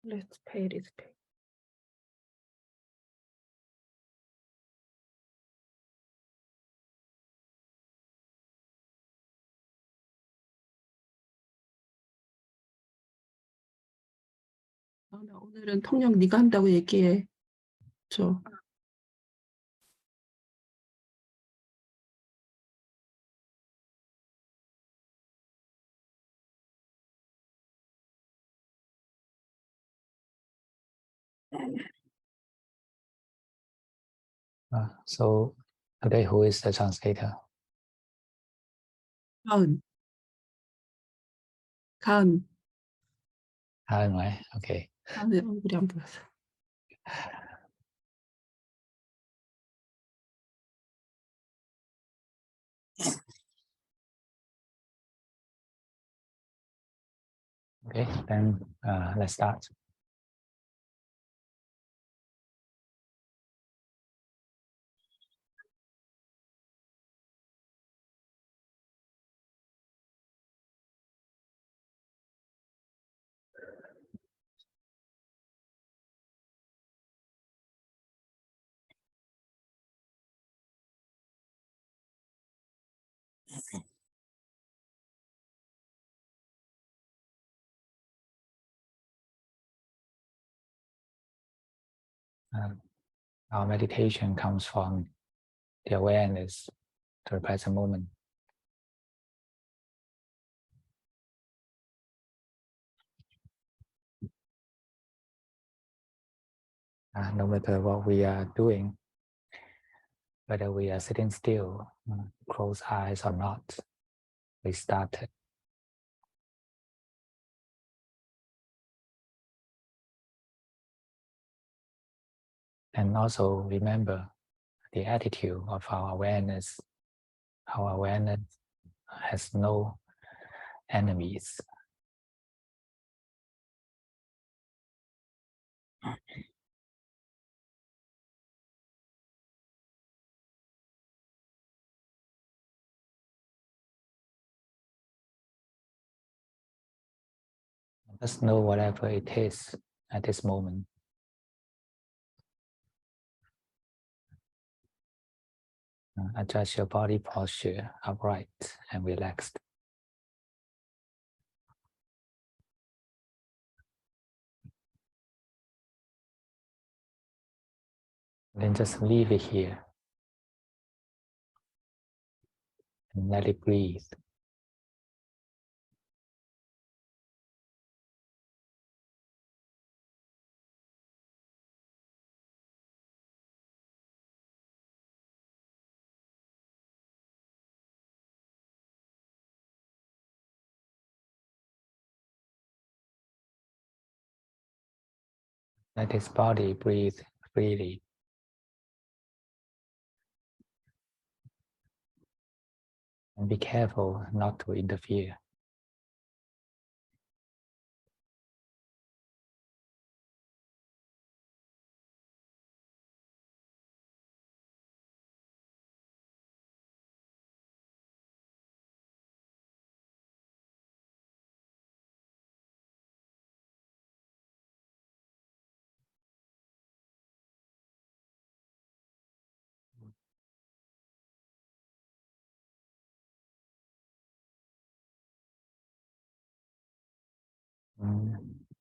Let's pay this pay. 나 오늘은 통역 네가 한다고 얘기해. 줘. So today, who is the translator? 가은. 가은. Right? Okay. 가은의 얼굴이 안 보여서. Okay, then let's start. Our meditation comes from the awareness to the present moment. No matter what we are doing, whether we are sitting still, close eyes or not, we started. And also remember the attitude of our awareness. Our awareness has no enemies. Just know whatever it is at this moment. Adjust your body posture upright and relaxed. Then just leave it here and let it breathe. Let this body breathe freely. And be careful not to interfere.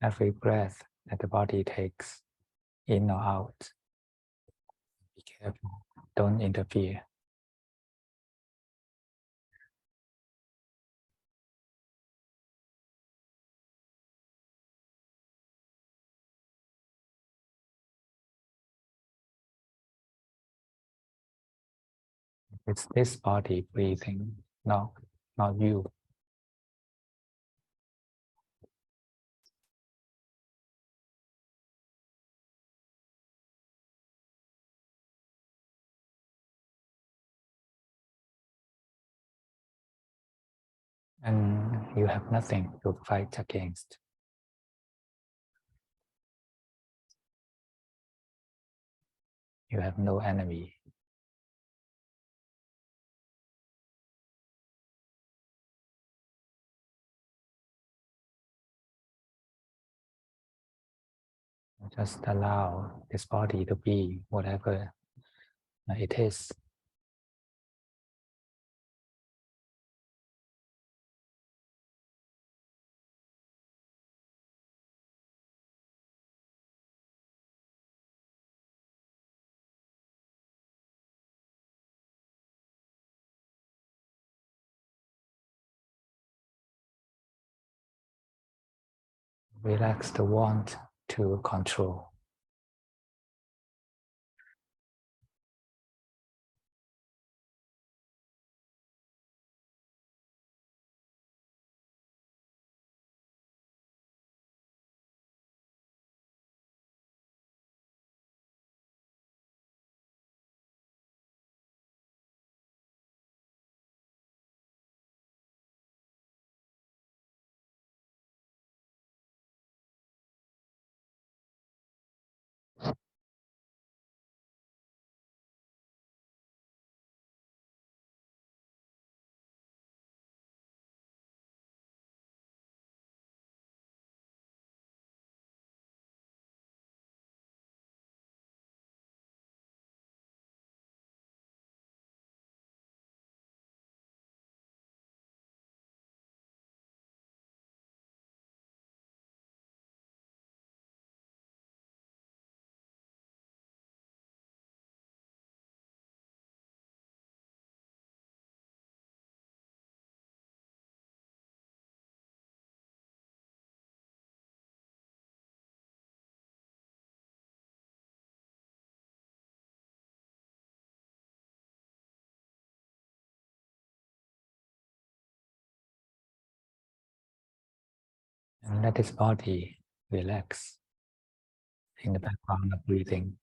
Every breath that the body takes in or out, be careful, don't interfere. It's this body breathing, not you. And you have nothing to fight against. You have no enemy. Just allow this body to be whatever it is. Relax the want to control. And let this body relax in the background of breathing.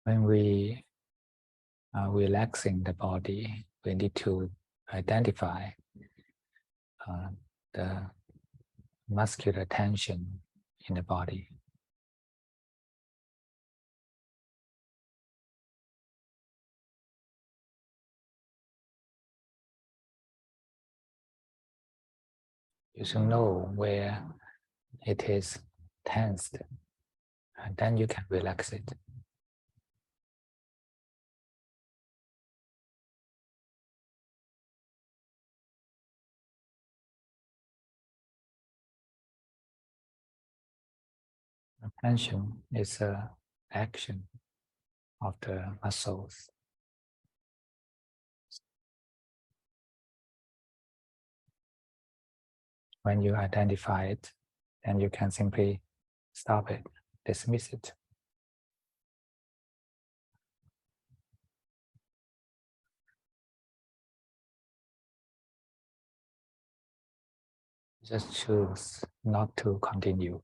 When we are relaxing the body, we need to identify the muscular tension in the body. You should know where it is tensed, and then you can relax it. Tension is an action of the muscles. When you identify it, then you can simply stop it, dismiss it. Just choose not to continue.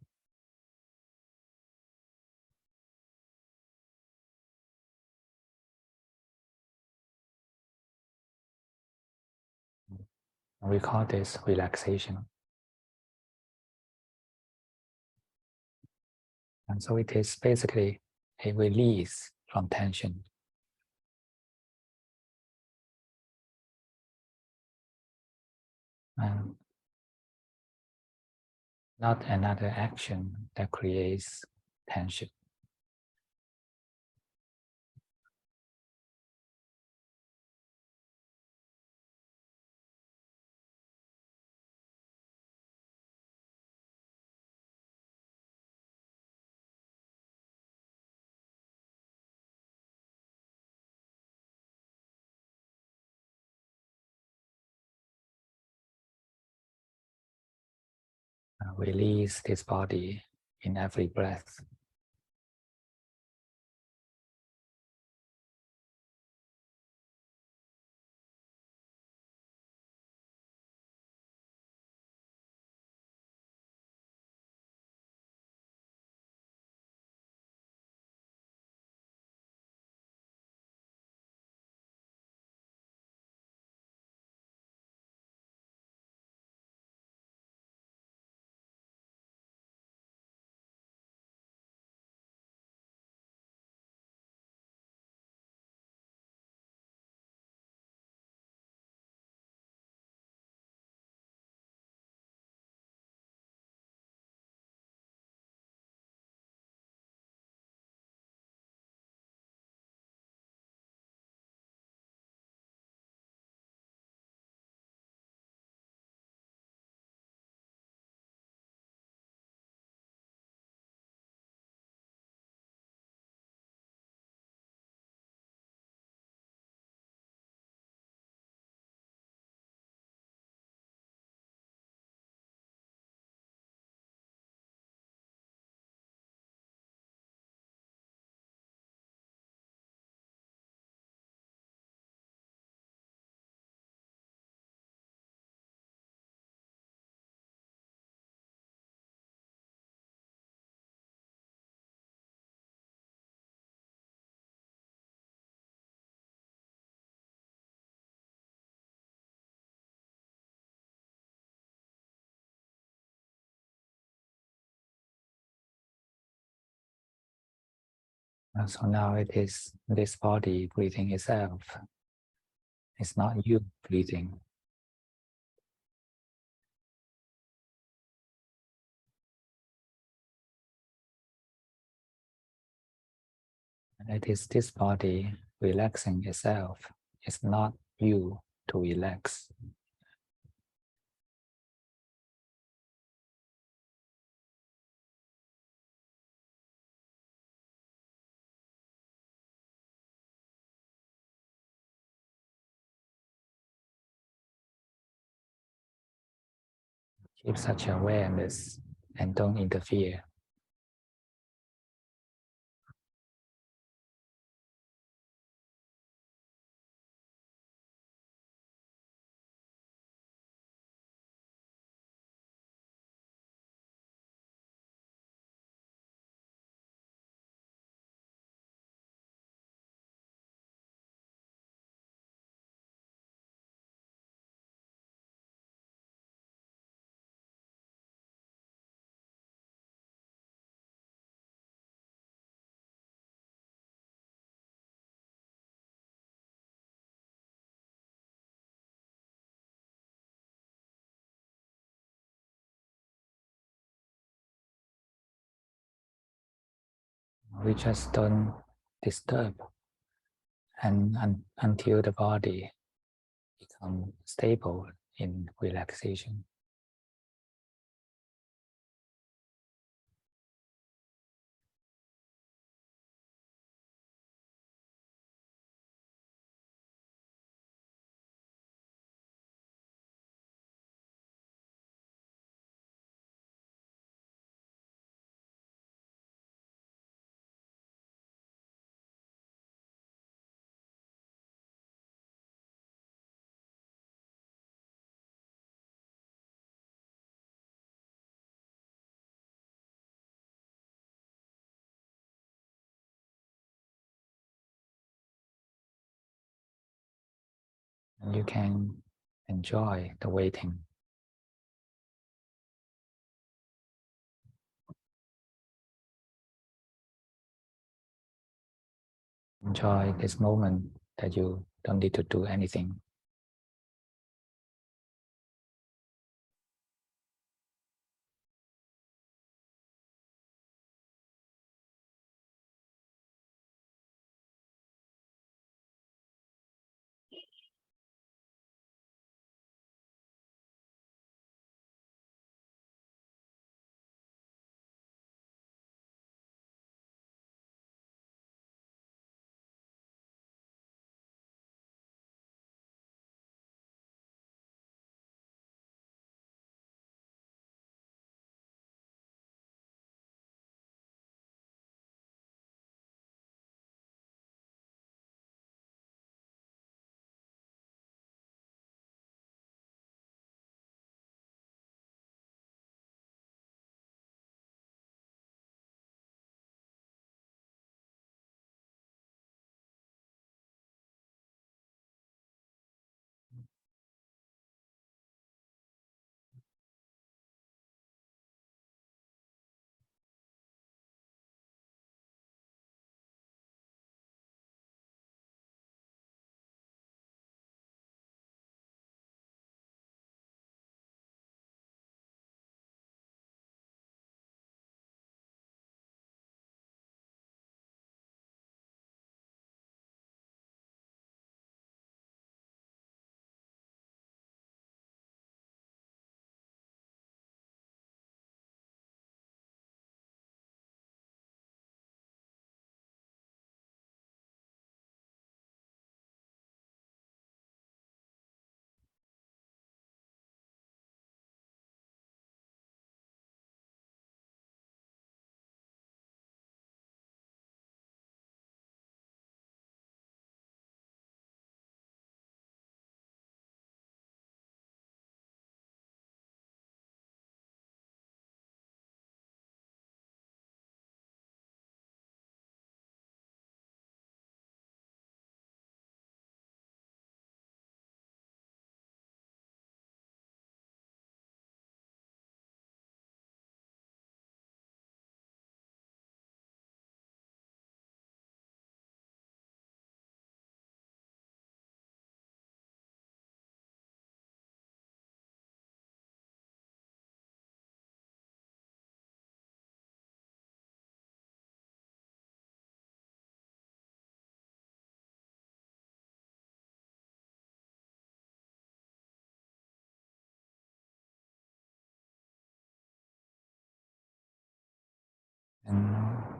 We call this relaxation. And so it is basically a release from tension. And not another action that creates tension. Release this body in every breath. So now it is this body breathing itself. It's not you breathing. It is this body relaxing itself. It's not you to relax. Keep such awareness and don't interfere. We just don't disturb until the body becomes stable in relaxation. And you can enjoy the waiting. Enjoy this moment that you don't need to do anything.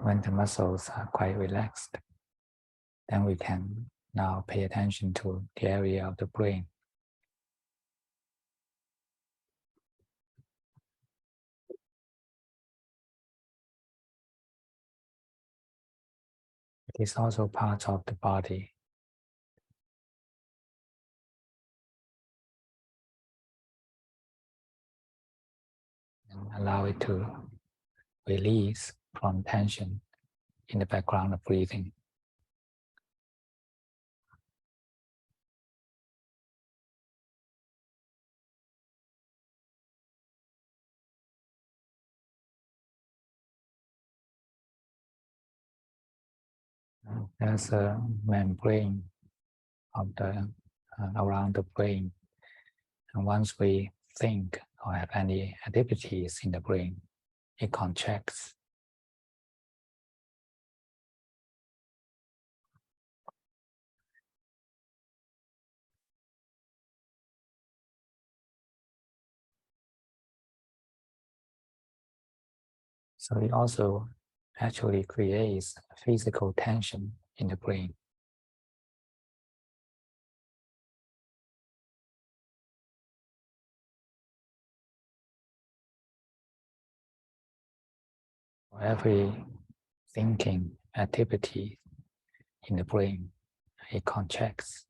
when the muscles are quite relaxed, then we can now pay attention to the area of the brain. It is also part of the body. And allow it to release from tension in the background of breathing. There's a membrane of the around the brain, and once we think or have any activities in the brain, it contracts. So it also actually creates physical tension in the brain. For every thinking activity in the brain, it contracts.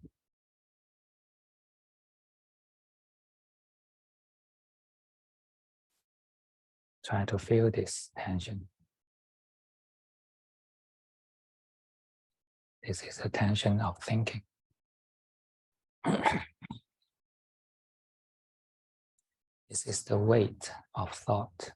Try to feel this tension. This is the tension of thinking. This is the weight of thought.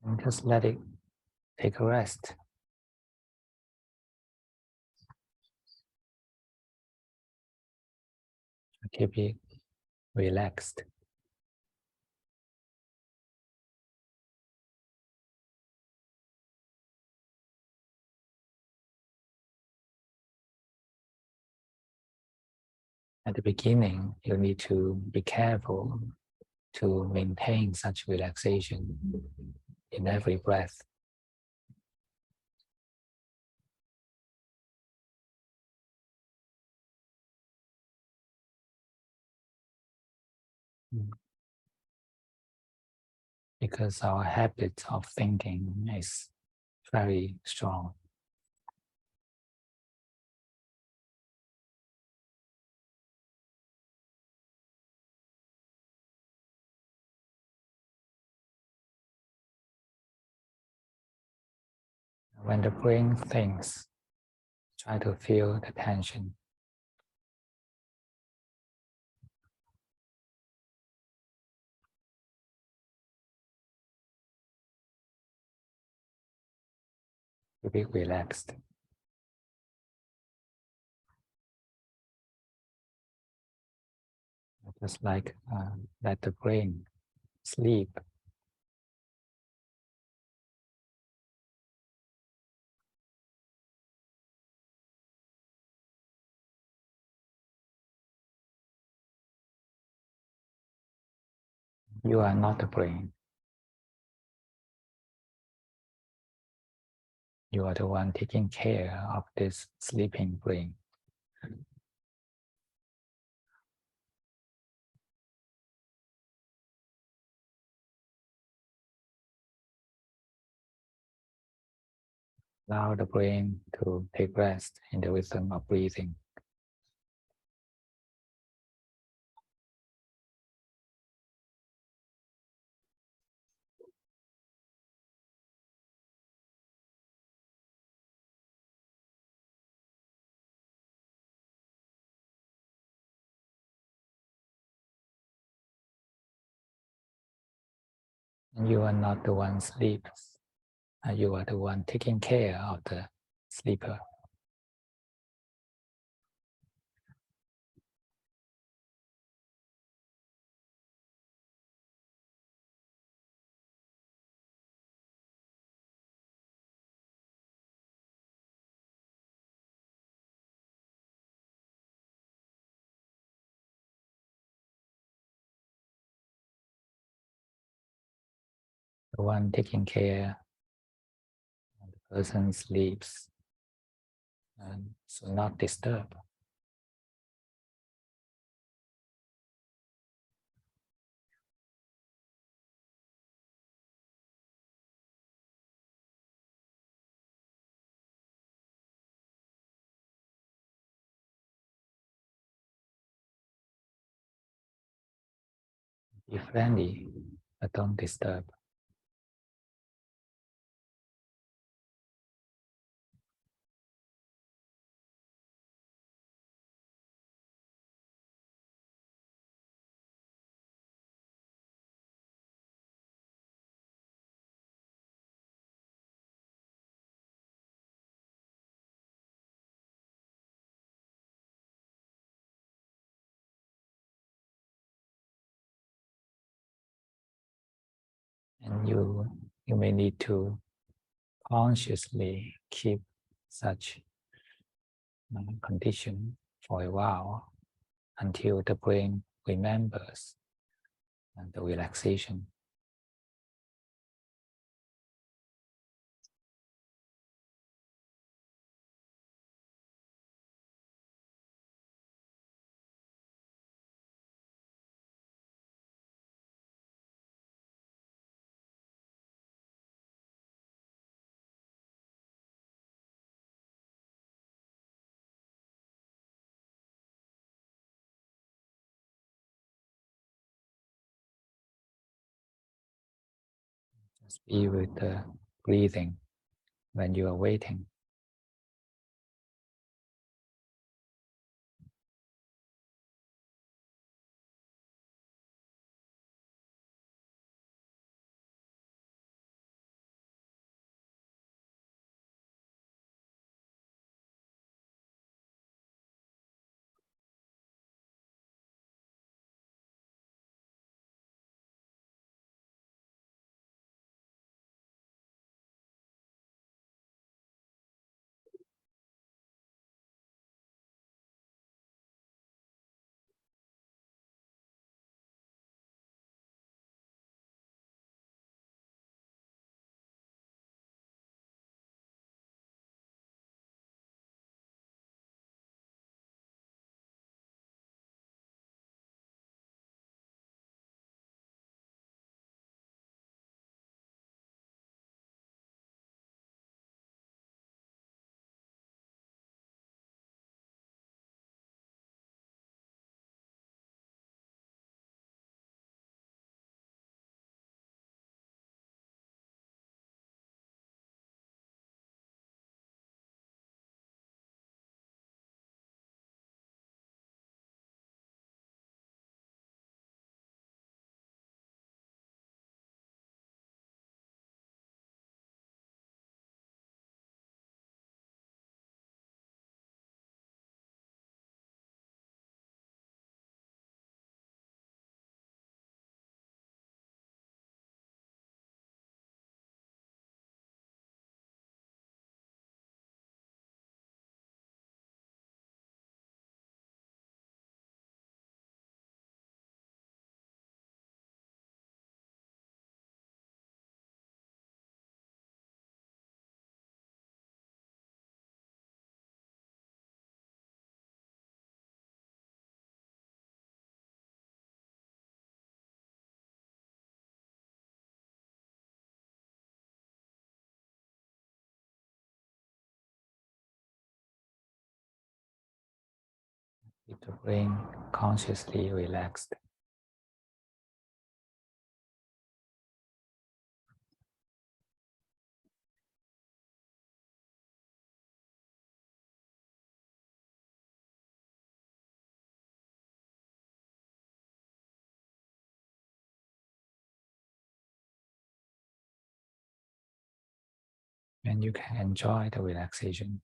And just let it take a rest. Keep it relaxed. At the beginning, you need to be careful to maintain such relaxation in every breath. Because our habit of thinking is very strong. When the brain thinks, try to feel the tension. To be relaxed. Just like let the brain sleep. You are not the brain. You are the one taking care of this sleeping brain. Allow the brain to take rest in the rhythm of breathing. And you are not the one sleeps. You are the one taking care of the sleeper. the one taking care of the person sleeps, and so not disturb. Be friendly, but don't disturb. And you may need to consciously keep such condition for a while until the brain remembers the relaxation. Just be with the breathing when you are waiting. Keep the brain consciously relaxed. And you can enjoy the relaxation.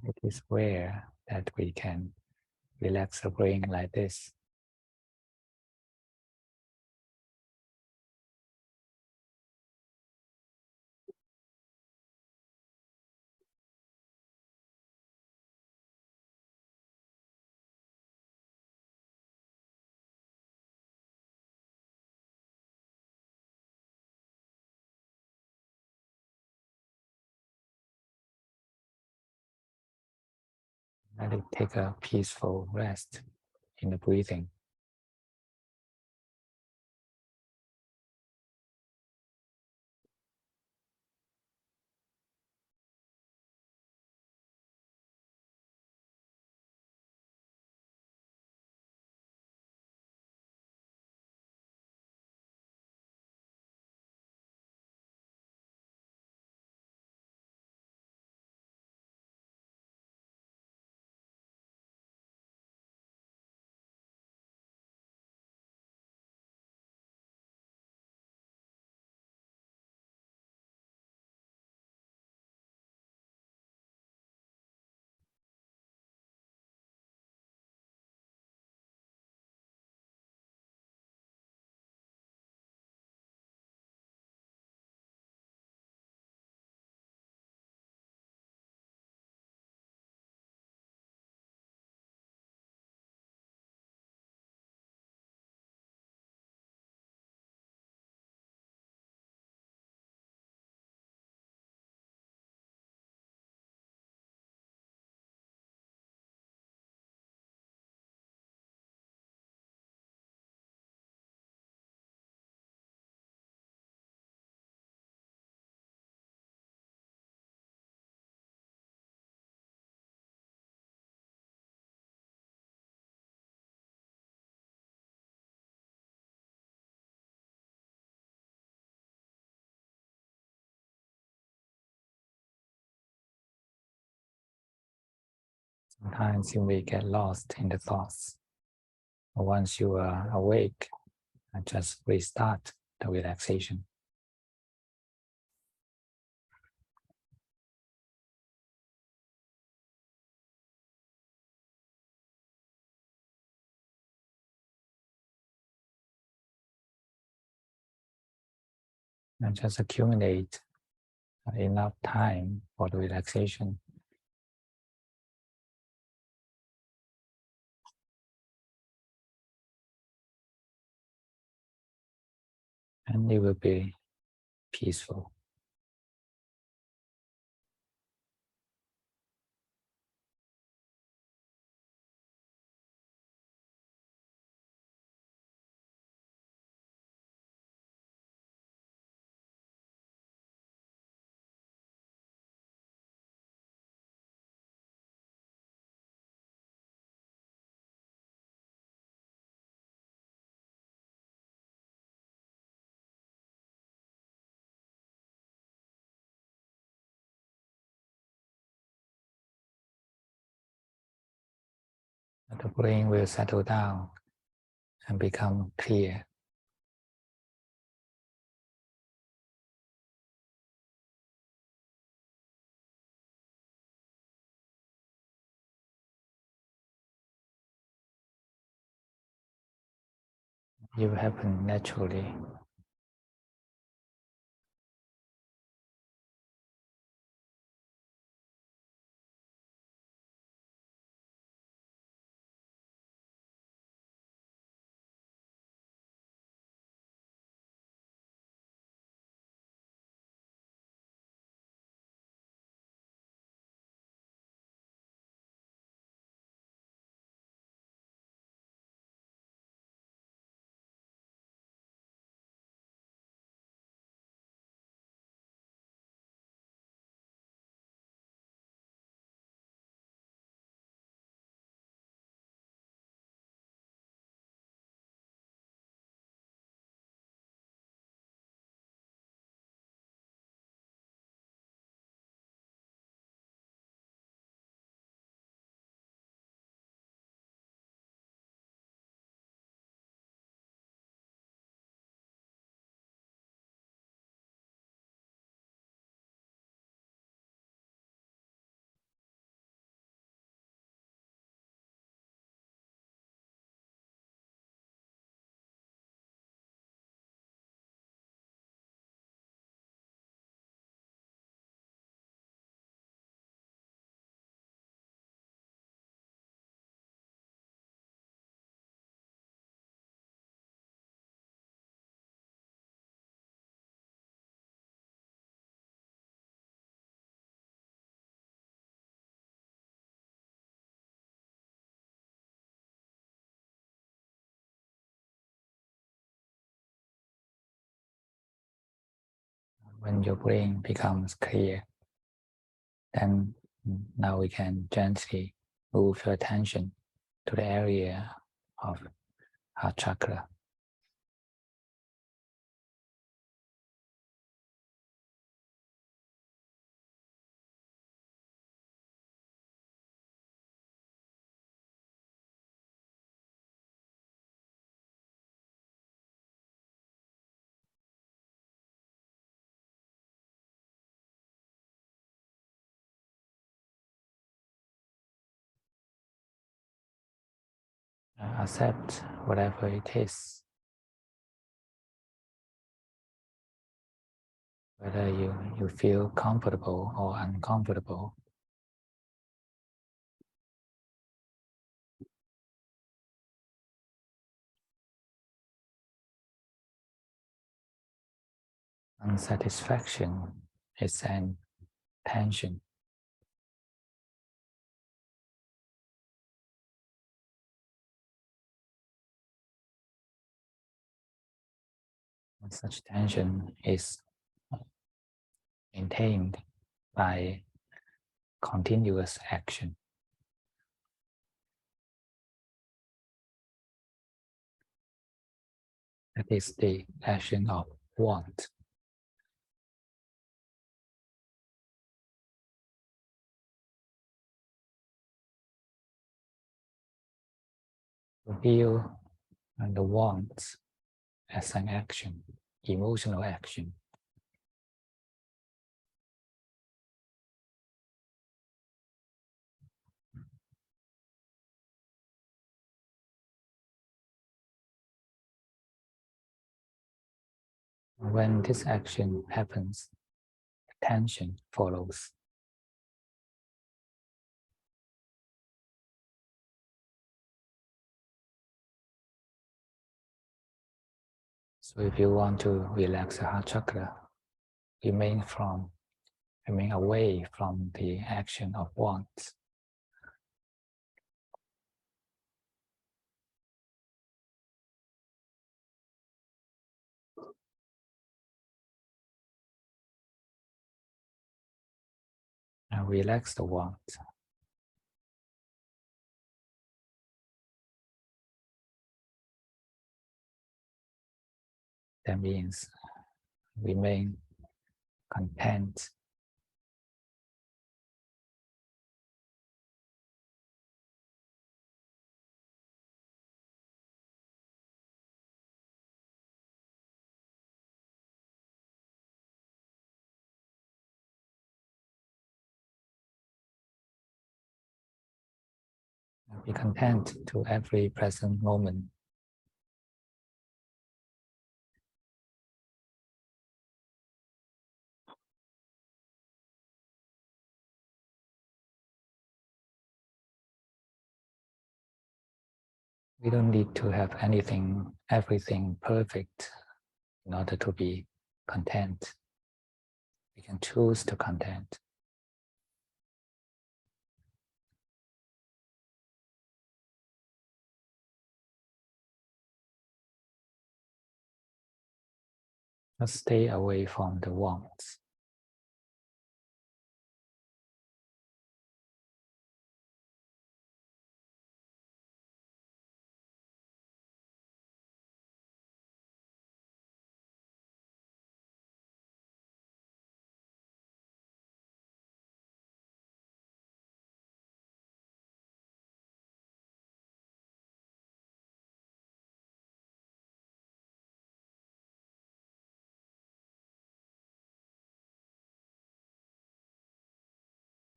It is rare that we can relax the brain like this. Let it take a peaceful rest in the breathing. Sometimes you may get lost in the thoughts. But once you are awake, just restart the relaxation. And just accumulate enough time for the relaxation. And it will be peaceful. The brain will settle down and become clear. It will happen naturally. When your brain becomes clear, then now we can gently move your attention to the area of heart chakra. Accept whatever it is, whether you feel comfortable or uncomfortable. Unsatisfaction is an tension. And such tension is maintained by continuous action. That is the action of want. To feel the want as an action, emotional action. When this action happens, tension follows. So if you want to relax the heart chakra, remain away from the action of want. And relax the want. That means remain content. Be content to every present moment. We don't need to have everything perfect in order to be content. We can choose to content. Just stay away from the wants.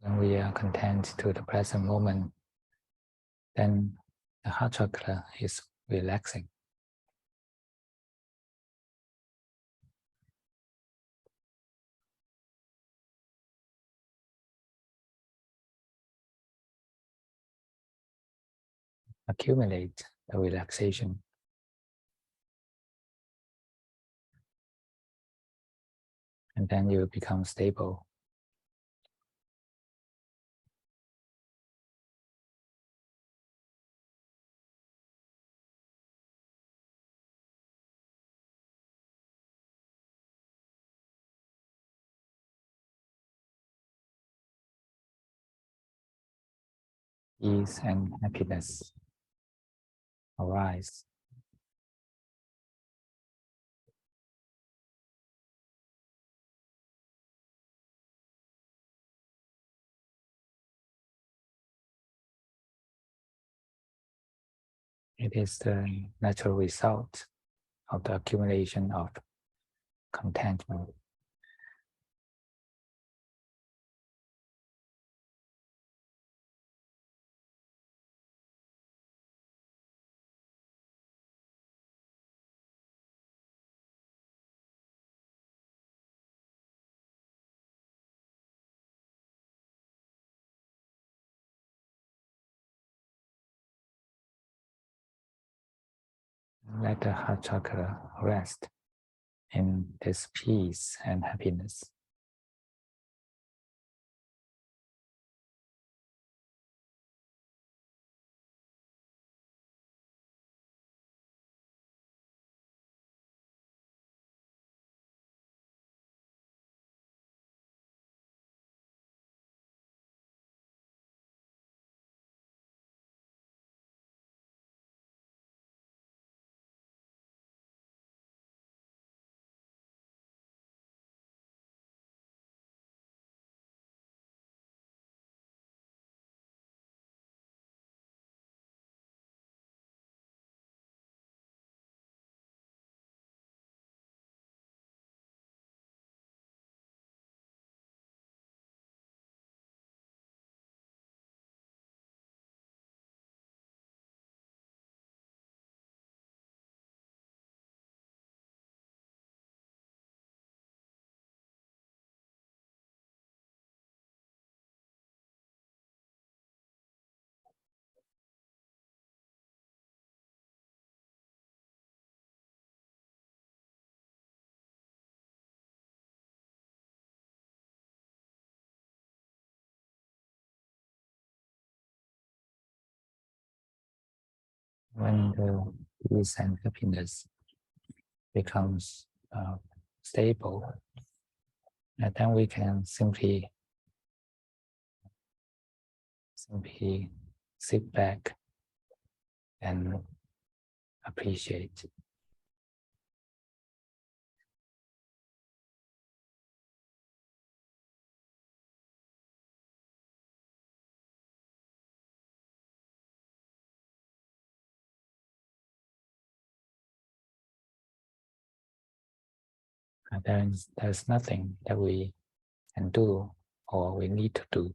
When we are content to the present moment, then the heart chakra is relaxing. Accumulate the relaxation. And then you become stable. peace and happiness arise. It is the natural result of the accumulation of contentment. Let the heart chakra rest in this peace and happiness. When the peace and happiness becomes stable, and then we can simply sit back and appreciate. And there's nothing that we can do or we need to do.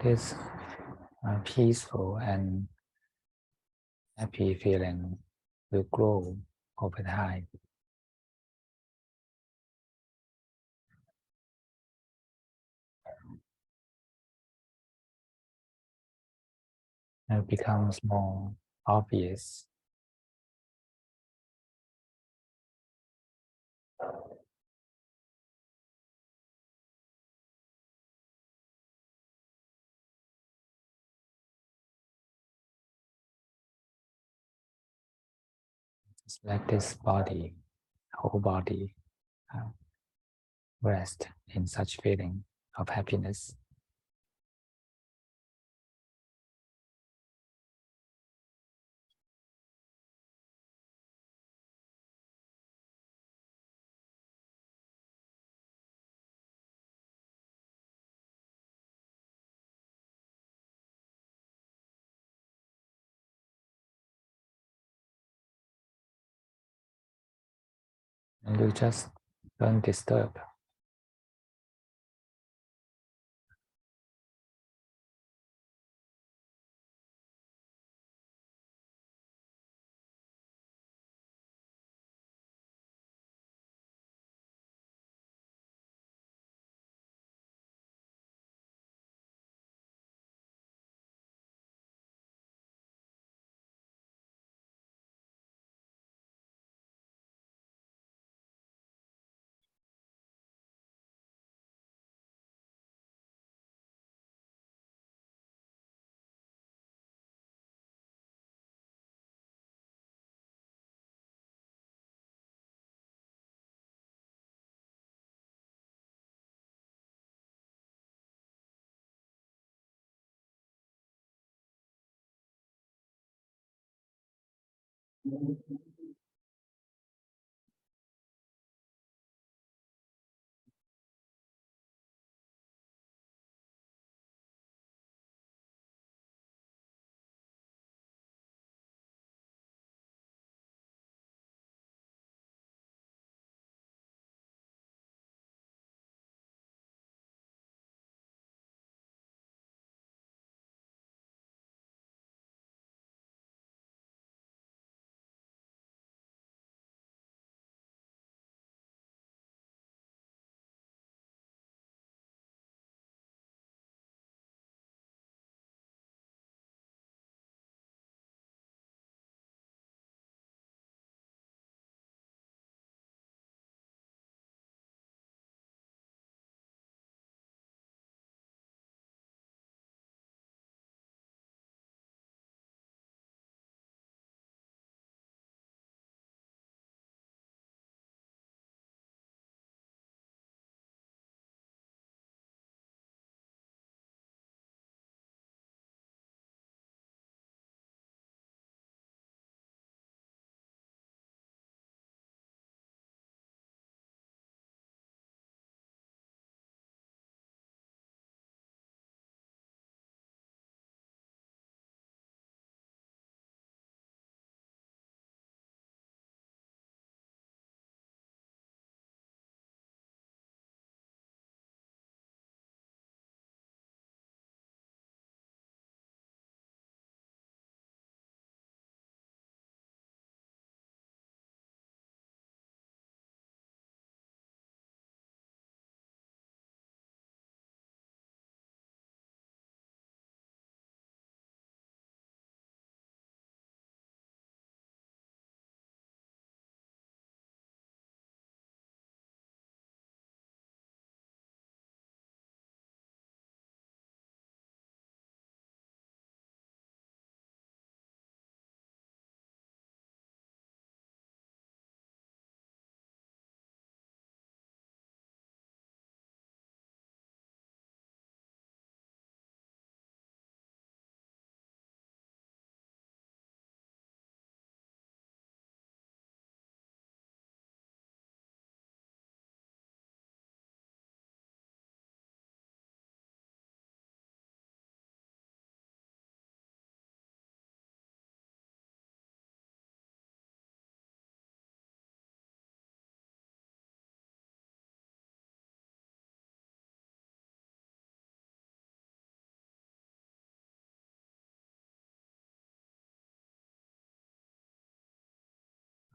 This peaceful and happy feeling will grow over time. And it becomes more obvious. Let this body, whole body, rest in such feeling of happiness. And you just don't disturb.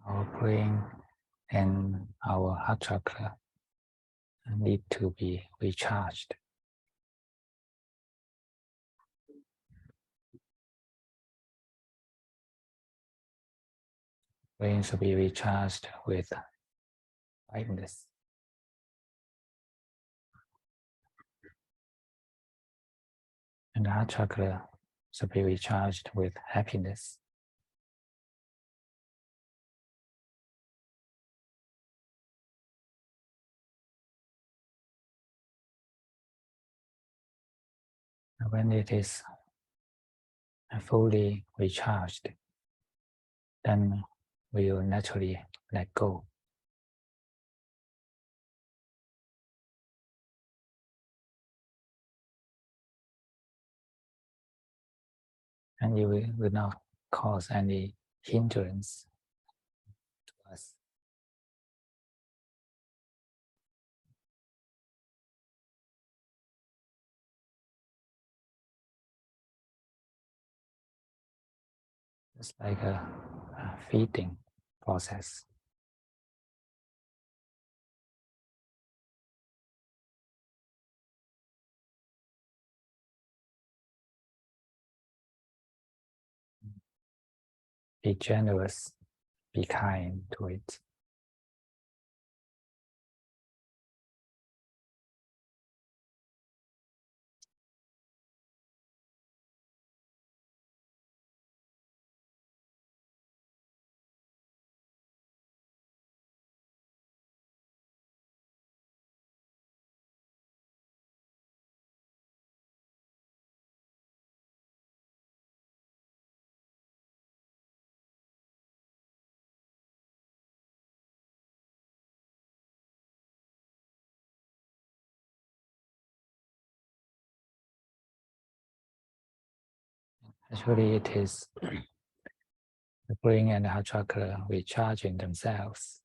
Our brain and our heart chakra need to be recharged. Brain should be recharged with lightness. And the heart chakra should be recharged with happiness. When it is fully recharged, then we will naturally let go. And it will not cause any hindrance to us. It's like a feeding process. Be generous, be kind to it. Actually, it is the brain and the heart chakra recharging themselves.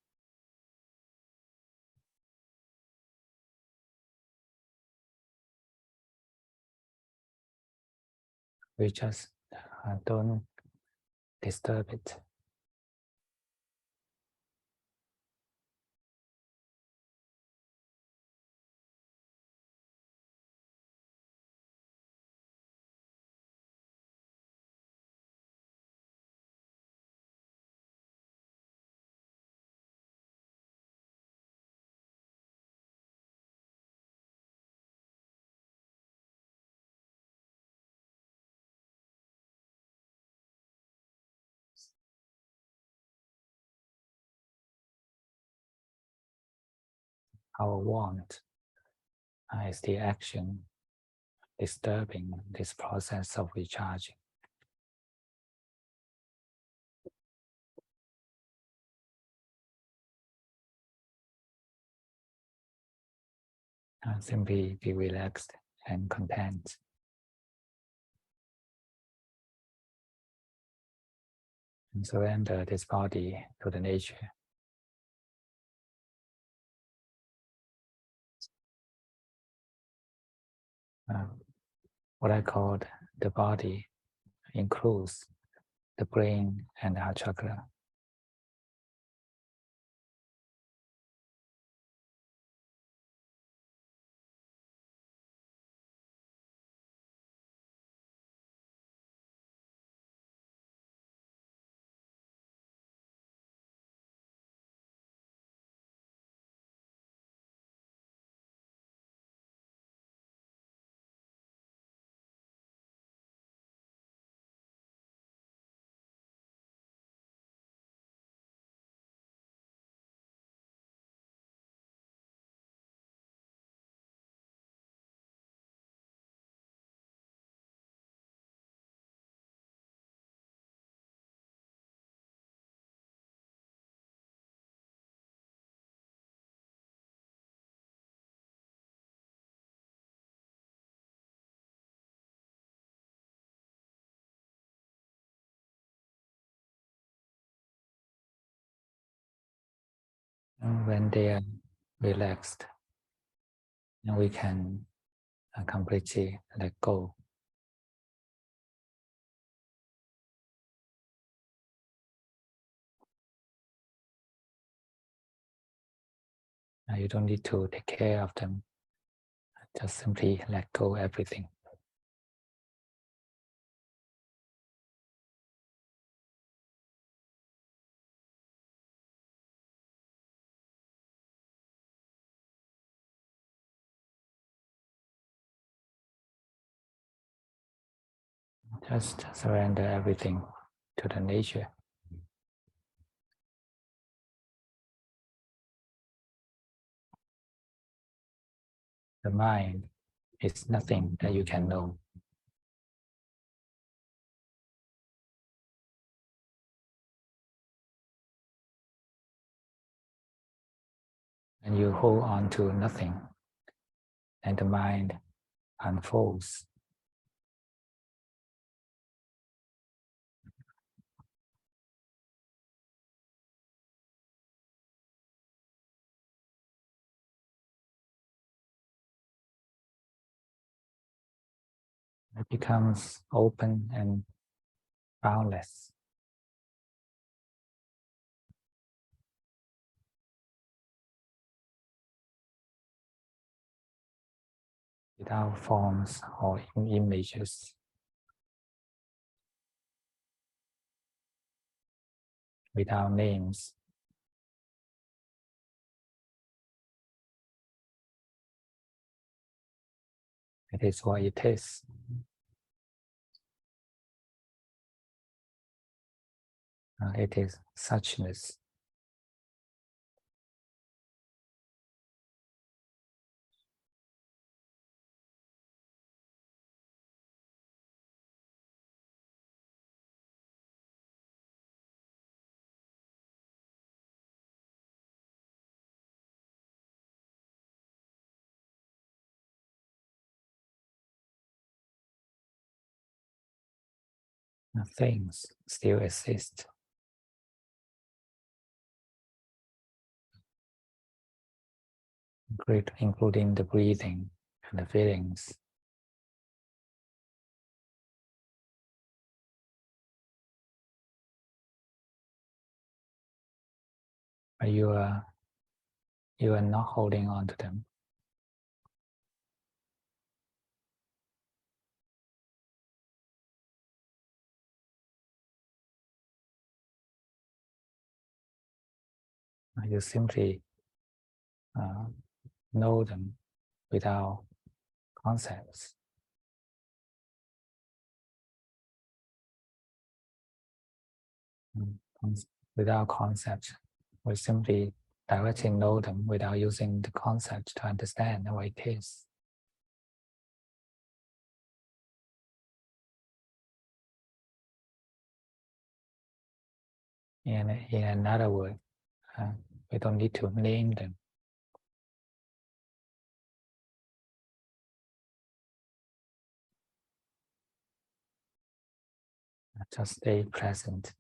We just don't disturb it. Our want is the action disturbing this process of recharging. Simply be relaxed and content. And surrender this body to the nature. What I called the body includes the brain and the heart chakra. And when they are relaxed, and we can completely let go. You don't need to take care of them. Just simply let go everything. Just surrender everything to the nature. The mind is nothing that you can know. and you hold on to nothing, and the mind unfolds. It becomes open and boundless. Without forms or images, without names. It is what it is. It is suchness. Things still exist, including the breathing and the feelings. But you are not holding on to them. You simply know them without concepts. Without concepts, we simply directly know them without using the concept to understand what it is. And in another word, we don't need to name them. Just stay present.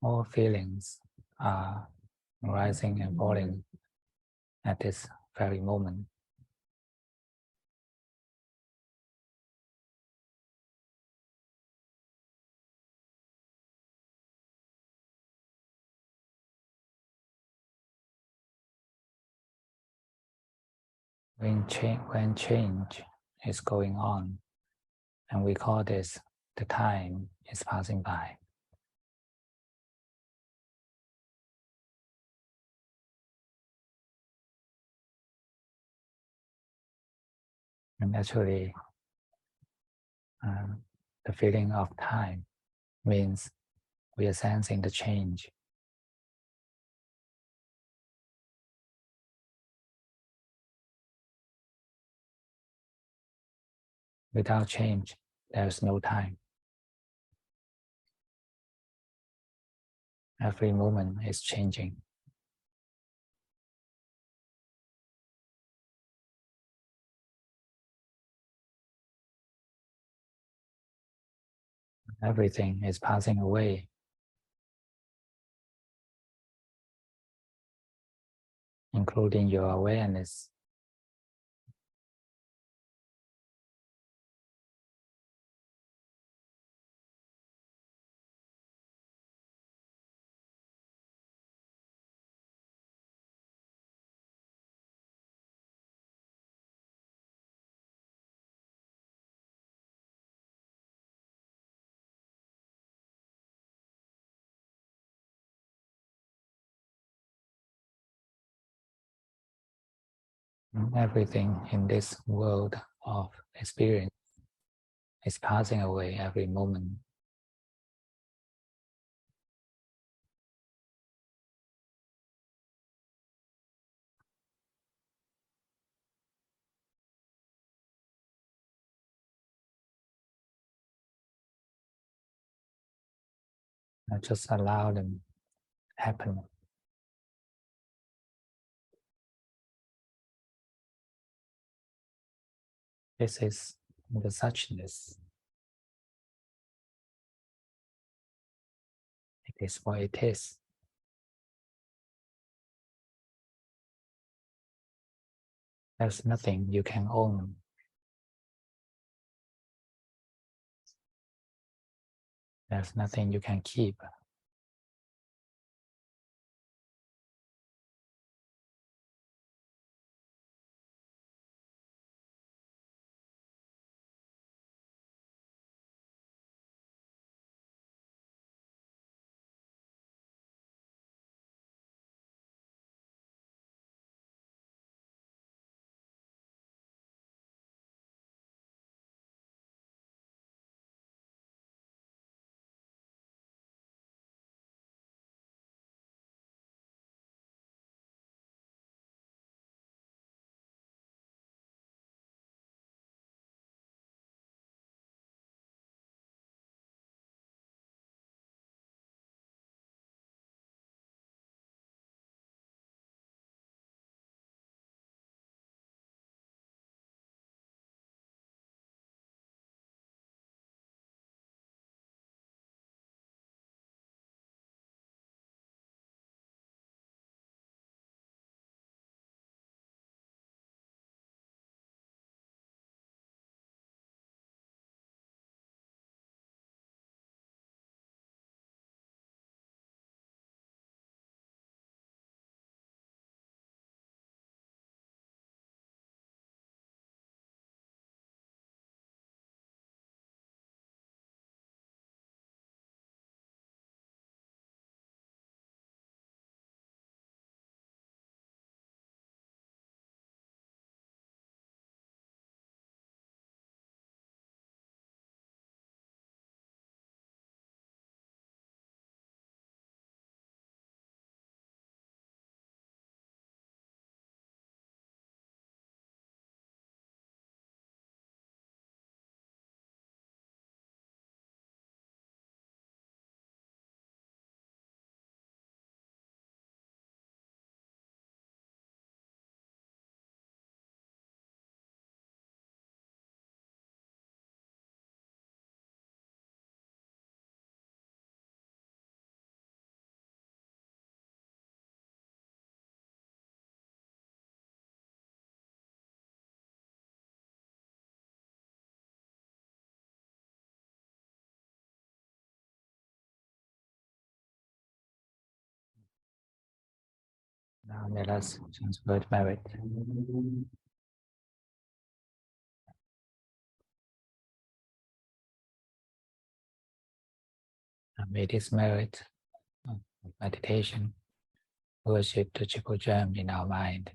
All feelings are rising and falling at this very moment. When change is going on, and we call this the time is passing by. And actually, the feeling of time means we are sensing the change. Without change, there is no time. Every moment is changing. Everything is passing away. Including your awareness. Everything in this world of experience is passing away every moment. And just allow them to happen. This is the suchness. It is what it is. There's nothing you can own. There's nothing you can keep. Now let us transfer merit. And may this merit of meditation worship the triple gem in our mind.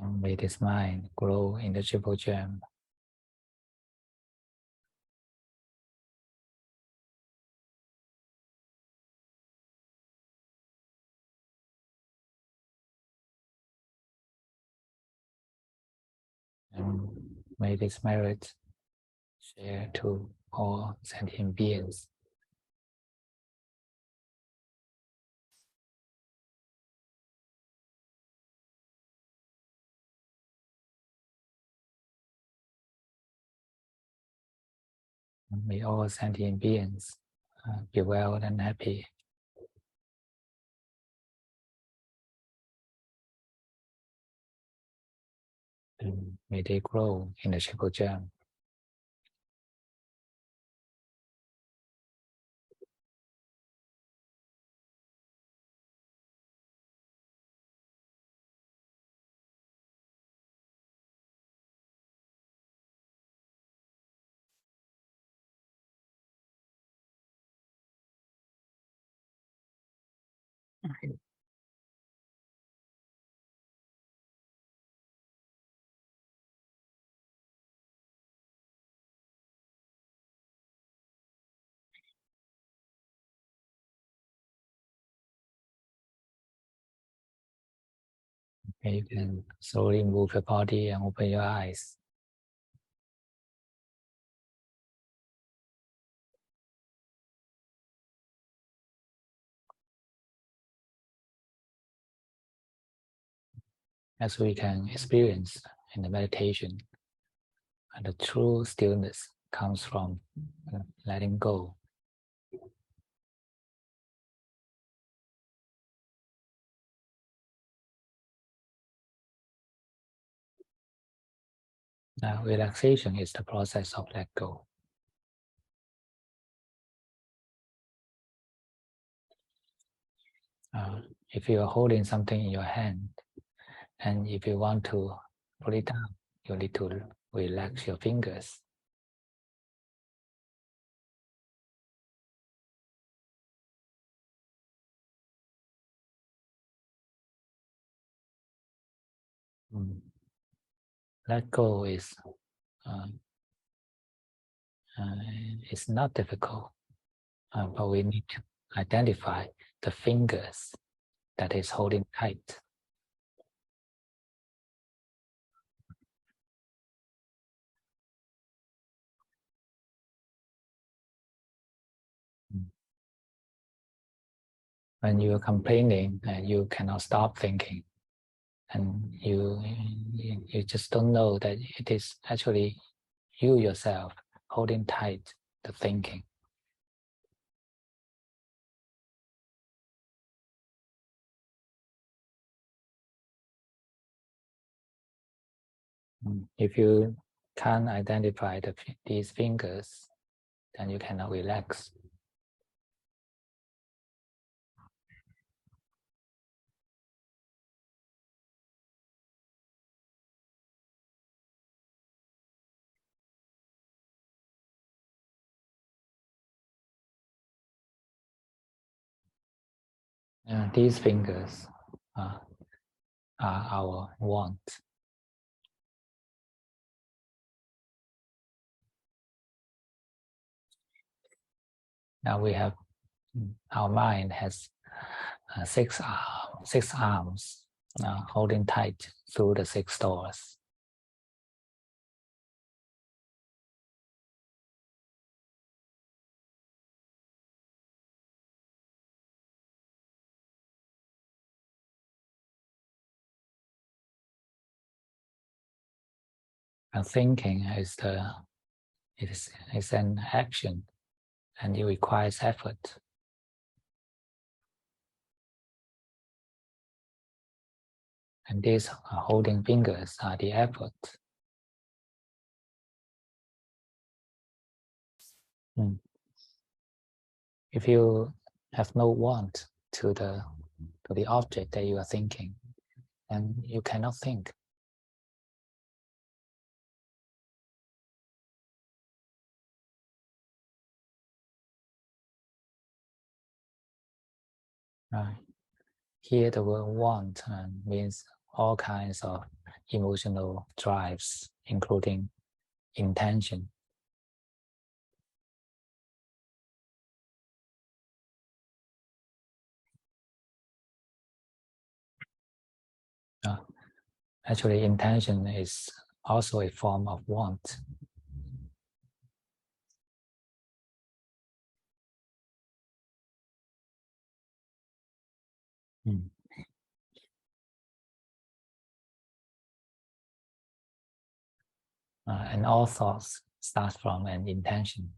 And may this mind grow in the triple gem. And may this merit share to all sentient beings. And may all sentient beings be well and happy. And may they grow in the triple gem. Okay, you can slowly move your body and open your eyes. As we can experience in the meditation, and the true stillness comes from letting go. Now, relaxation is the process of let go. If you are holding something in your hand, and if you want to put it down, you need to relax your fingers. Let go is it's not difficult, but we need to identify the fingers that is holding tight. When you are complaining, you cannot stop thinking, and you just don't know that it is actually you yourself holding tight the thinking. If you can't identify these fingers, then you cannot relax. These fingers are our want. Now we have, our mind has six arms holding tight through the 6 doors. And thinking is an action, and it requires effort. And these holding fingers are the effort. If you have no want to the object that you are thinking, then you cannot think. Here the word want means all kinds of emotional drives, including intention. Actually, intention is also a form of want. And all thoughts start from an intention.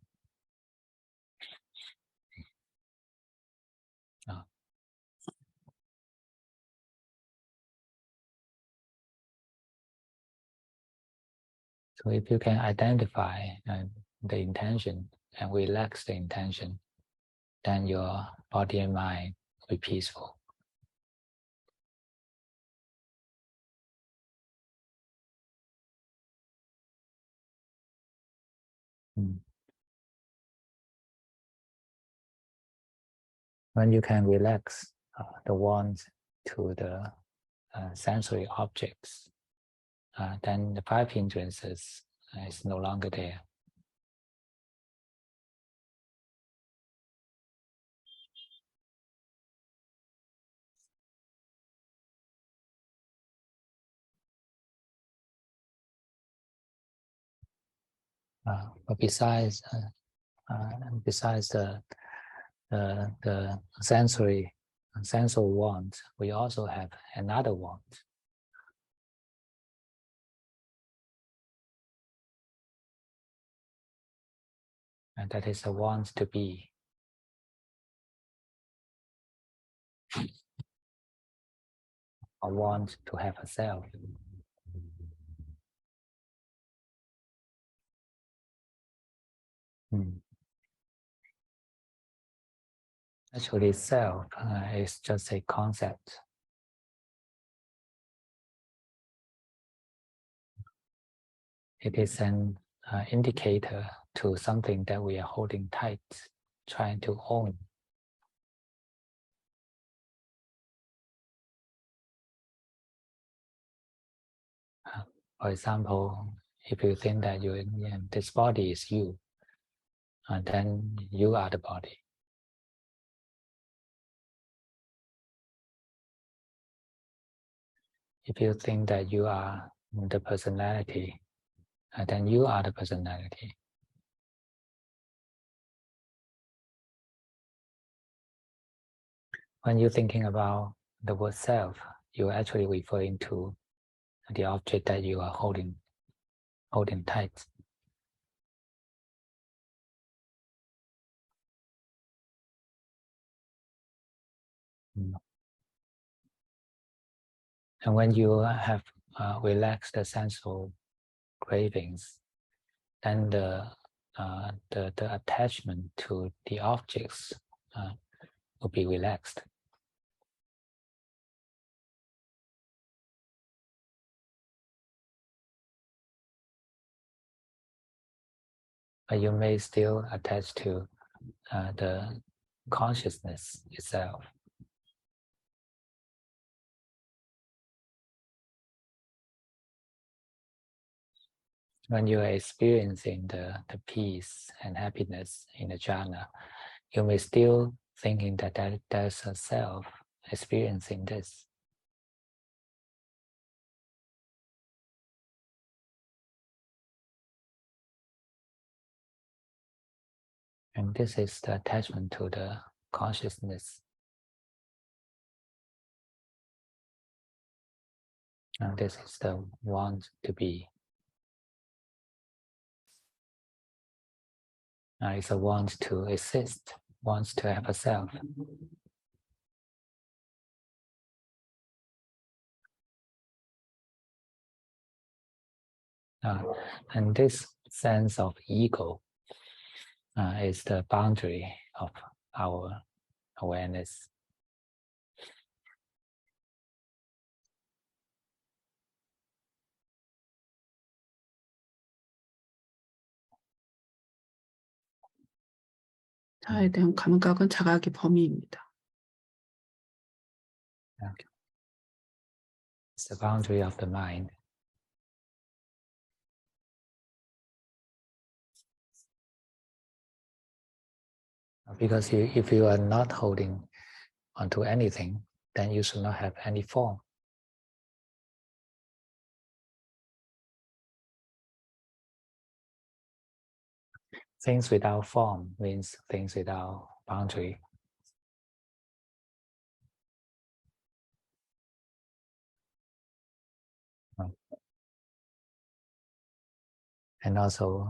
So if you can identify the intention and relax the intention, then your body and mind will be peaceful. When you can relax the want to the sensory objects, then the 5 hindrances is no longer there. But besides the sensory want, we also have another want. And that is a want to be. A want to have a self. Actually, self is just a concept. It is an indicator to something that we are holding tight, trying to own. For example, if you think that this body is you, then you are the body. If you think that you are the personality, then you are the personality. When you're thinking about the word self, you're actually referring to the object that you are holding tight. And when you have relaxed the sensual cravings, then the attachment to the objects will be relaxed. But you may still attach to the consciousness itself. When you are experiencing the peace and happiness in the jhana, you may still thinking that there's a self experiencing this. And this is the attachment to the consciousness. And this is the want to be. It's a want to exist, wants to have a self. And this sense of ego is the boundary of our awareness. 자아에 대한 감각은 자각의 범위입니다. It's the boundary of the mind. Because if you are not holding onto anything, then you should not have any form. Things without form means things without boundary. And also,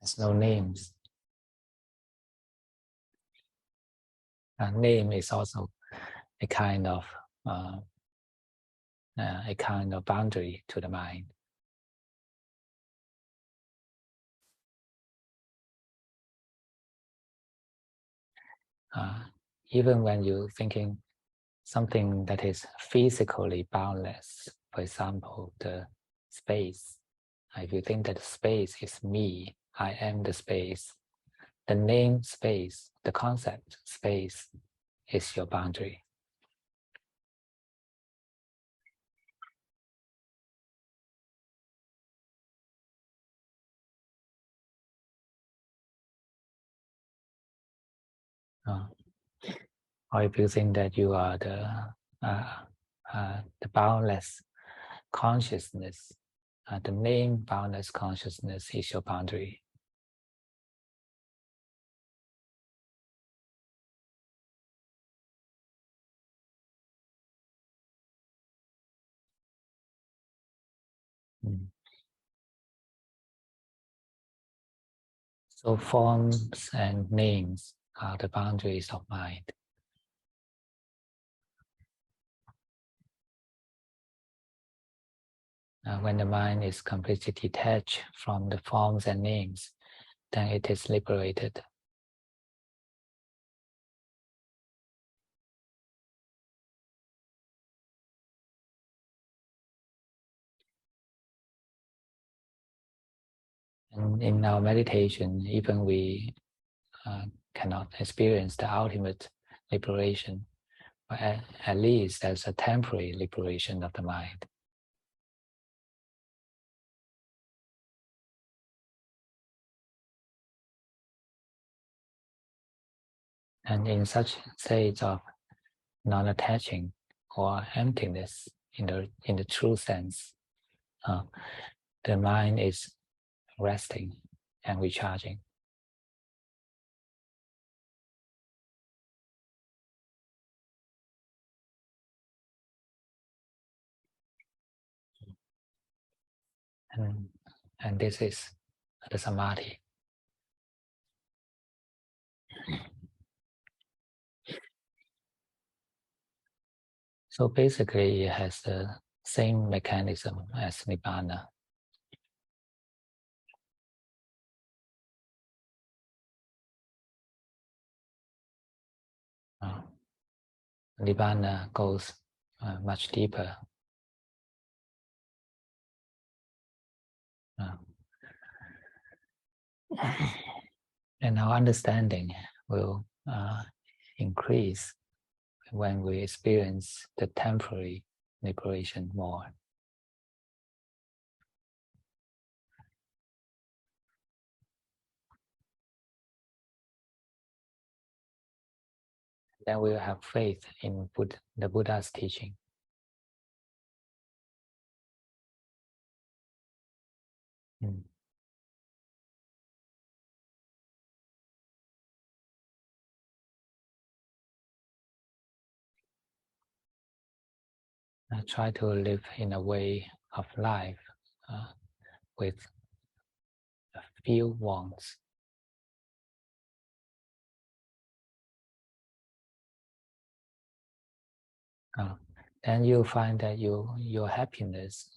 there's no names. Name is also a kind of boundary to the mind. Even when you're thinking something that is physically boundless, for example, the space. If you think that space is me, I am the space, the name space the concept, space, is your boundary. Or if you think that you are the boundless consciousness, the name boundless consciousness is your boundary. So forms and names are the boundaries of mind. When the mind is completely detached from the forms and names, then it is liberated. And in our meditation, even we cannot experience the ultimate liberation, but at least as a temporary liberation of the mind. And in such states of non-attaching or emptiness, in the true sense, the mind is resting and recharging. And this is the samadhi. So basically, it has the same mechanism as Nibbana. Nibbana goes much deeper. And our understanding will increase when we experience the temporary liberation more. Then we will have faith in the Buddha's teaching. I try to live in a way of life with few wants. Then you find that your happiness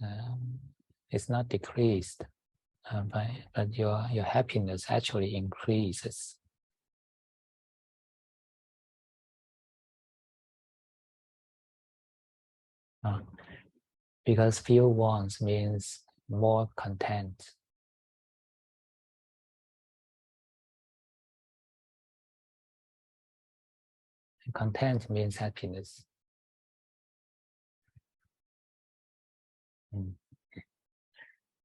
is not decreased, but your happiness actually increases. Because few wants means more content. And content means happiness.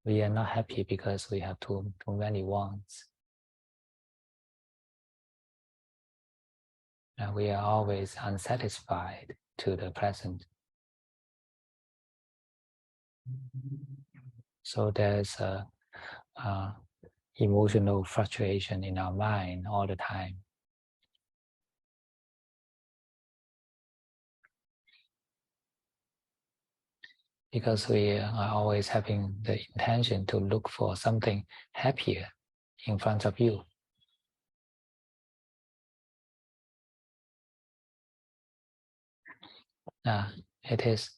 We are not happy because we have too many wants. And we are always unsatisfied to the present. So there's a emotional fluctuation in our mind all the time. Because we are always having the intention to look for something happier in front of you. It is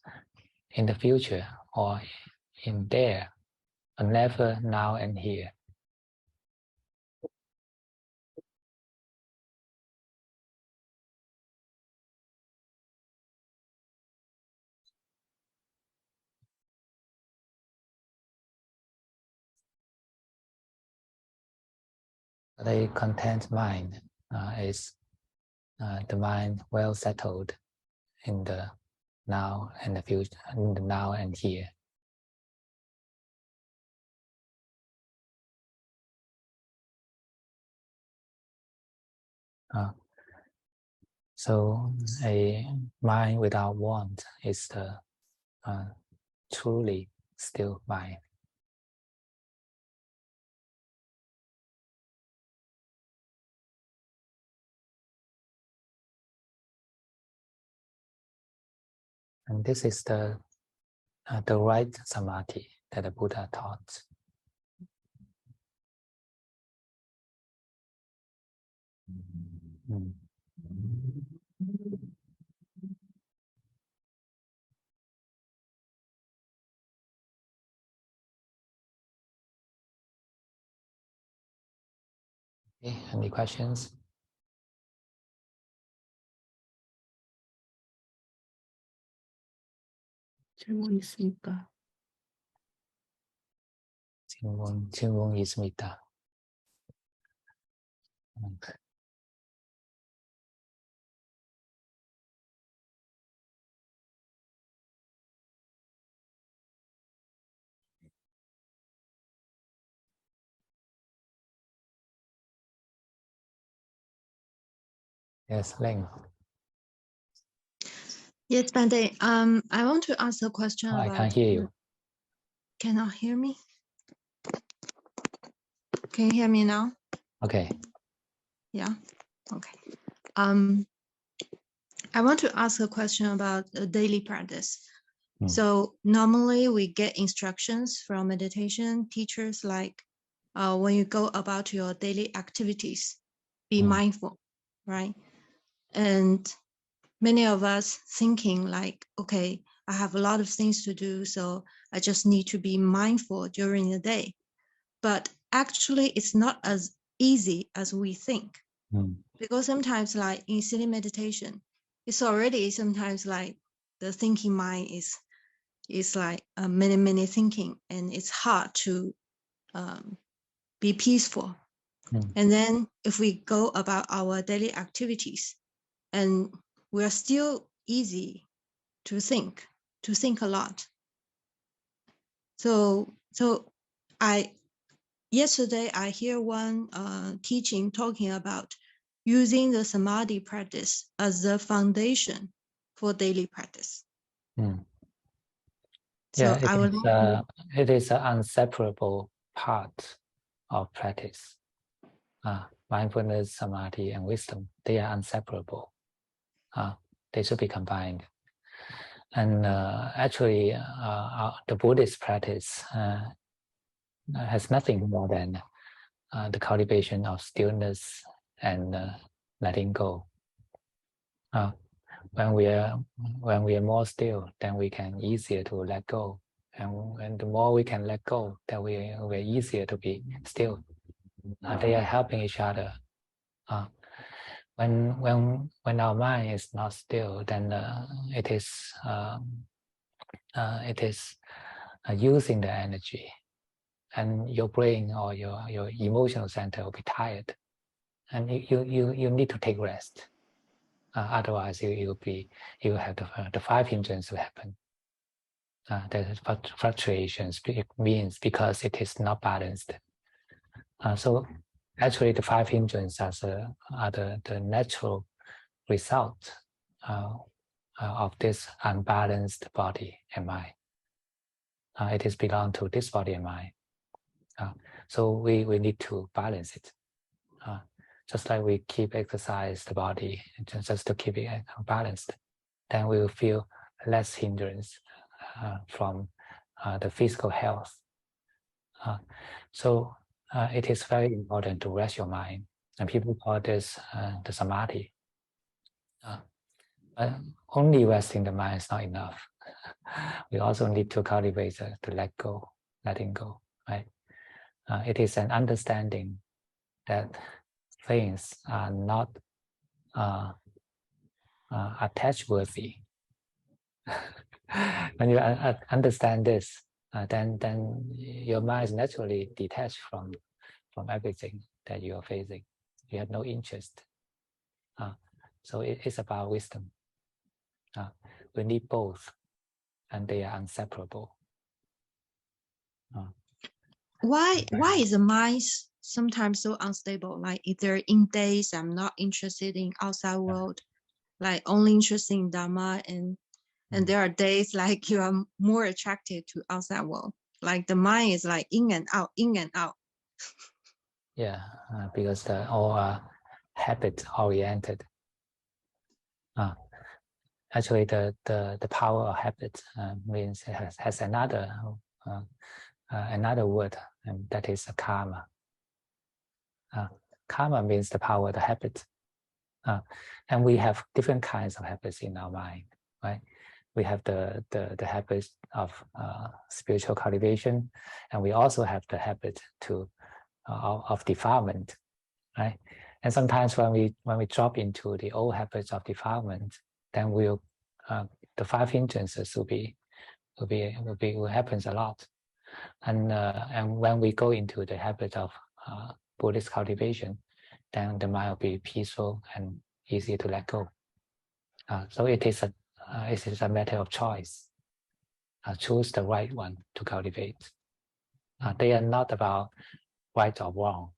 in the future or in there, but never now and here. A content mind is the mind well settled in the now and the future, in the now and here. So a mind without want is the truly still mind. And this is the right samadhi that the Buddha taught. Okay, any questions? 질문 있습니까? 질문 있습니다. Yes, Ling. Yes, Bante. I want to ask a question about. I can't hear you. Cannot hear me? Can you hear me now? Okay. Yeah. Okay. I want to ask a question about daily practice. So normally we get instructions from meditation teachers like when you go about your daily activities, be mindful, right? And many of us thinking like, okay, I have a lot of things to do, so I just need to be mindful during the day. But actually, it's not as easy as we think. Because sometimes like in sitting meditation, it's already sometimes like the thinking mind is like many thinking, and it's hard to be peaceful. And then if we go about our daily activities, and we are still easy to think a lot. So yesterday I hear one teaching talking about using the samadhi practice as the foundation for daily practice. Yeah, So it is an inseparable part of practice. Mindfulness, samadhi, and wisdom, they are inseparable. They should be combined. And actually, the Buddhist practice has nothing more than the cultivation of stillness and letting go. When we are more still, then we can easier to let go, and the more we can let go, then we're easier to be still. They are helping each other. When our mind is not still, then it is using the energy, and your brain or your emotional center will be tired, and you need to take rest. Otherwise, you have the five hindrances will happen. The fluctuations means because it is not balanced. So actually, the five hindrances are the natural result of this unbalanced body and mind. It is belong to this body and mind. So we need to balance it. Just like we keep exercise the body just to keep it balanced, then we will feel less hindrance from the physical health. So it is very important to rest your mind, and people call this the samadhi. Only resting the mind is not enough. We also need to cultivate to letting go, right? It is an understanding that things are not attached worthy. When you understand this, then your mind is naturally detached from everything that you are facing. You have no interest So it's about wisdom. We need both, and they are inseparable. Why is the mind sometimes so unstable? Like if there in days I'm not interested in outside world, like only interested in Dhamma, and there are days like you are more attracted to outside world. Like the mind is like in and out, in and out. Yeah, because all are habit oriented. Actually, the power of habit means it has another word, and that is a karma. Karma means the power of the habit, and we have different kinds of habits in our mind, right? We have the habits of spiritual cultivation, and we also have the habit of defilement, right? And sometimes when we drop into the old habits of defilement, then the five hindrances will happens a lot. And when we go into the habit of Buddhist cultivation, then the mind will be peaceful and easy to let go. So it is a matter of choice. Choose the right one to cultivate. They are not about right or wrong,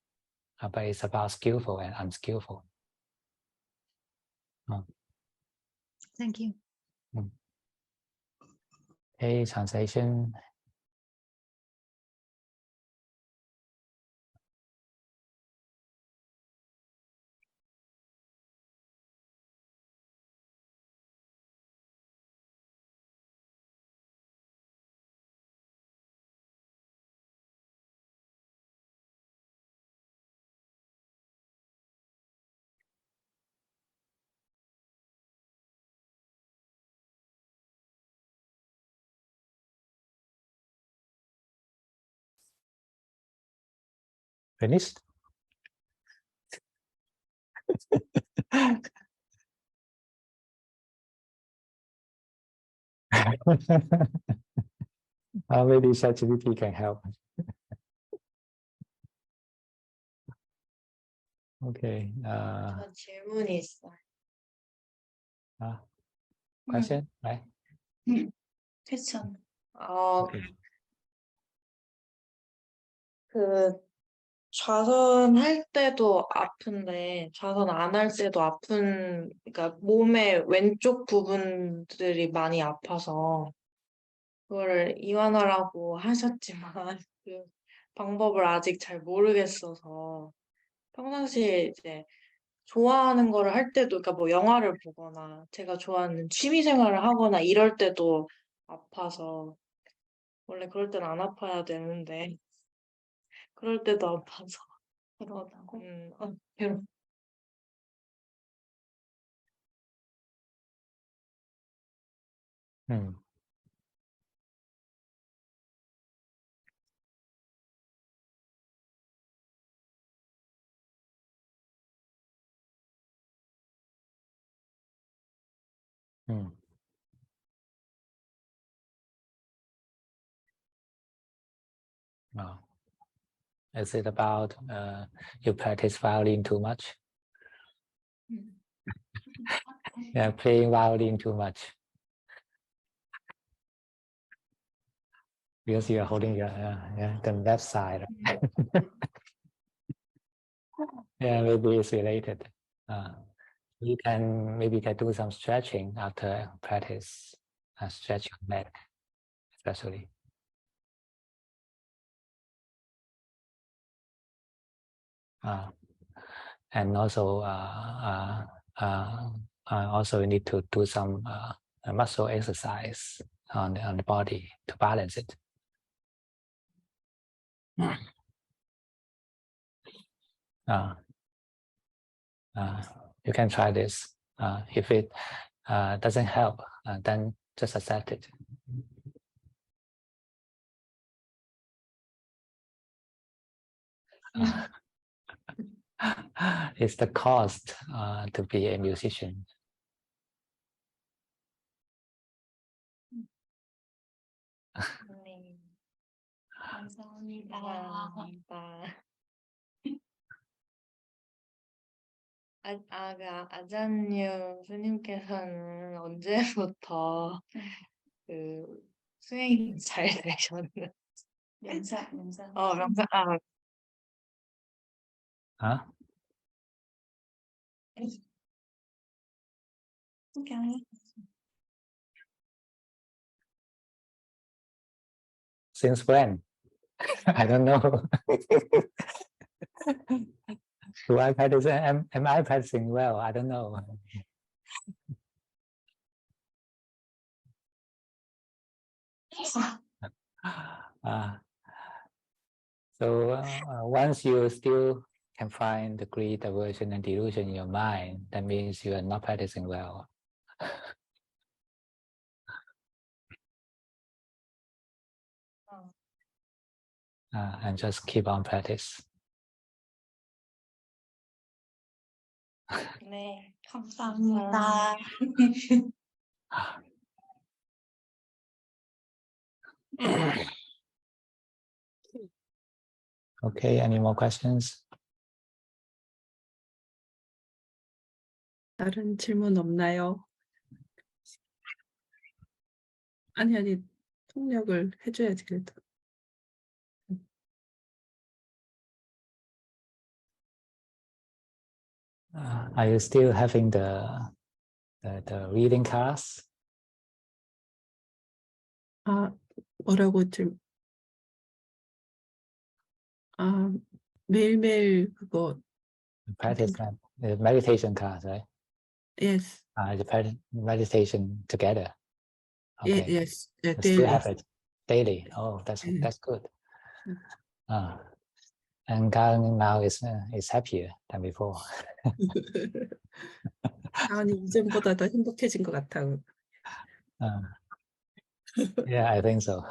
but it's about skillful and unskillful. Thank you. Okay, translation. Finished? Maybe ChatGPT can help. Okay. 질문이 있어. Question, right? 퀘스천. Okay. 그 좌선 할 때도 아픈데 좌선 안 할 때도 아픈, 그러니까 몸의 왼쪽 부분들이 많이 아파서 그거를 이완하라고 하셨지만 그 방법을 아직 잘 모르겠어서 평상시에 이제 좋아하는 거를 할 때도, 그러니까 뭐 영화를 보거나 제가 좋아하는 취미 생활을 하거나 이럴 때도 아파서, 원래 그럴 때는 안 아파야 되는데 그럴 때도 아파서 그러다고. 괴롭. Is it about you practice violin too much? Yeah, playing violin too much. Because you are holding your the left side. Yeah, maybe it's related. You can do some stretching after practice. Stretch your neck, especially. And also, you need to do some muscle exercise on the body to balance it. You can try this. If it doesn't help, then just accept it. It's the cost to be a musician. 감사합니다. 아잔유 스님께서는 언제부터 그 수행이 잘 되셨는지. 명상. 명상. Huh? Okay. Since when? I don't know. Do I practice? Am I practicing well? I don't know. So once you still can find the greed, aversion, and delusion in your mind, that means you are not practicing well. And just keep on practice. 네, 감사합니다. Okay, any more questions? 다른 질문 없나요? 아니, 통역을 해줘야지 그래도. Are you still having the reading class? 뭐라고 매일매일 그거. Practice the meditation class, right? Yes. The meditation together. Okay. Yes. You daily. still have it daily. Oh, that's good. And Karen now is happier than before. 아니 이전보다 더 행복해진 것 같아. Yeah, I think so.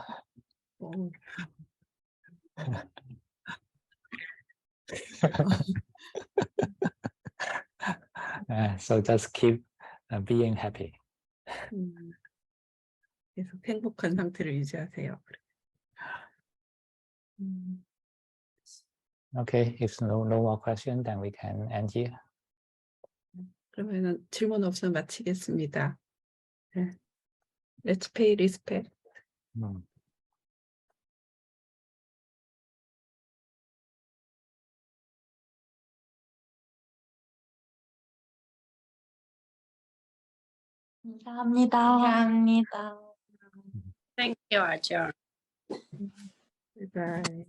So just keep being happy. 계속 행복한 상태를 유지하세요. Okay, if no more question, then we can end here. 그러면은 질문 없으면 마치겠습니다. 네. Let's pay respect. 감사합니다. 감사합니다. Thank you, Ajahn. Bye.